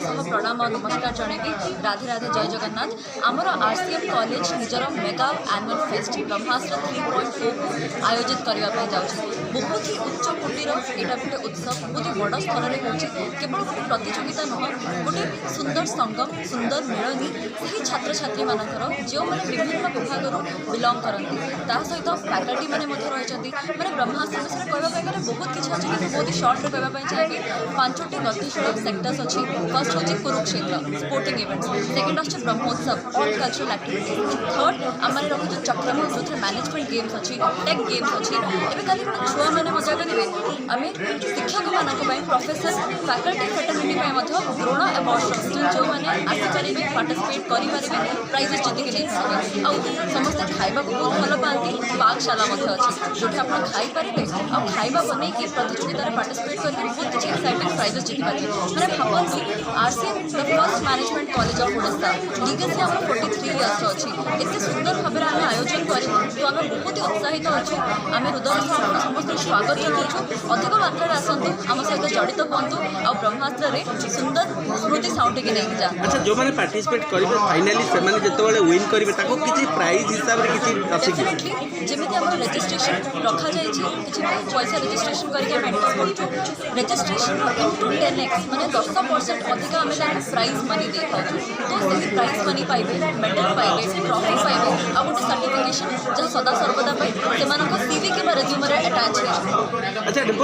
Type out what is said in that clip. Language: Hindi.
सह प्रणाम और नमस्कार जनइबी। राधे राधे जय जगन्नाथ। आमर आरसीएम कॉलेज निजर मेगा एनुअल फेस्ट ब्रह्मास्त्र 3.4 को आयोजित करने जाऊँगी। बहुत ही उच्च कोटीर यहाँ गोटे उत्सव बहुत ही बड़ स्तर में होची। केवल गोटे प्रतियोगिता नुह, गोटे सुंदर संगम सुंदर मिलनी से छात्र छात्री मानकर जो मैंने विभिन्न विभाग बिलंग करती सहित फैकल्टी मैंने रही मैंने ब्रह्मास्त्र विषय कहवाई गले बहुत किसी अच्छी बहुत ही सर्ट रे कहवाई चाहिए। 5टी गतिशील सेक्टर्स अच्छी। फर्स्ट हूँ कुरुक्षेत्र स्पोर्टिंग इवेंट्स, सेकेंड अच्छे Brahmotsav all cultural activities, third आम रही चक्रम जो मैनेजमेंट गेम्स अच्छी टेक गेम्स अच्छी। एवं खाली छुआ मैंने मजा करेंगे आम शिक्षक मानी professor faculty fraternity Drona award जो मैंने आसीपारे पार्टिसिपेट करेंगे प्राइजेस जितिक नहीं आ समस्ते खाइबा बहुत भल पाती। पाकशाला अच्छी जो आप खाईपारे आ खाइबा बनई प्रतियोगिता पार्टिसिपेट कर बहुत किसी एक्साइटिंग प्राइजेस जिति पारे। मैंने भावती RCM the first management college of Odisha legacy आम 43 इयर्स अच्छी एत सुंदर भाव में आम आयोजन करूँ तो आम बहुत ही उत्साहित अच्छू। आम हृदय समस्त स्वागत जनाऊँ। अधिक मात्रा आसतु आम सहित जड़ित हूँ आ ब्रह्मास्त्र सुंदर स्मृति साउंड के नहीं जा। अच्छा जो मैंने पार्टिसिपेट करेंगे फाइनाली से जो विन करेंगे किसी प्राइज हिसाब से किसी डेफिनेटली जमी आम रजिस्ट्रेशन रखा जाए किसी पैसा रजिस्ट्रेशन करके करूँ रजिस्ट्रेशन इंटू 10x मैंने 10% अधिक आम प्राइज मनी दे था तो से प्राइज मनी पाइबे मेडल पाइबे ट्रॉफी पाइबे आ गोटे सर्टिफिकेशन जहाँ सदा सर्वदा से सीवी कि रेज्यूमे अटैच है। अच्छा